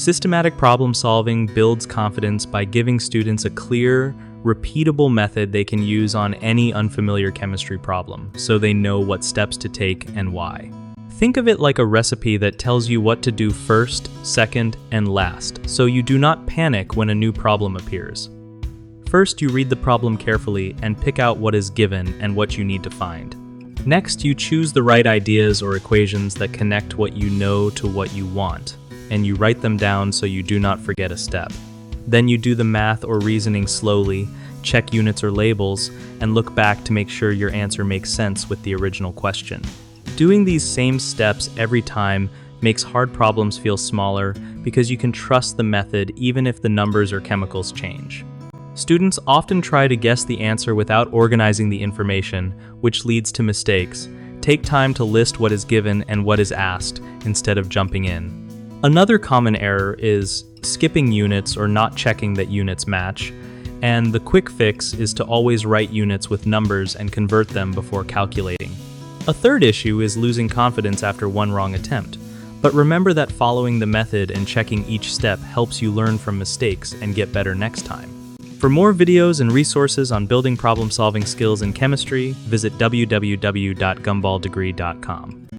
Systematic problem solving builds confidence by giving students a clear, repeatable method they can use on any unfamiliar chemistry problem, so they know what steps to take and why. Think of it like a recipe that tells you what to do first, second, and last, so you do not panic when a new problem appears. First, you read the problem carefully and pick out what is given and what you need to find. Next, you choose the right ideas or equations that connect what you know to what you want, and you write them down so you do not forget a step. Then you do the math or reasoning slowly, check units or labels, and look back to make sure your answer makes sense with the original question. Doing these same steps every time makes hard problems feel smaller because you can trust the method even if the numbers or chemicals change. Students often try to guess the answer without organizing the information, which leads to mistakes. Take time to list what is given and what is asked instead of jumping in. Another common error is skipping units or not checking that units match, and the quick fix is to always write units with numbers and convert them before calculating. A third issue is losing confidence after one wrong attempt, but remember that following the method and checking each step helps you learn from mistakes and get better next time. For more videos and resources on building problem-solving skills in chemistry, visit www.gumballdegree.com.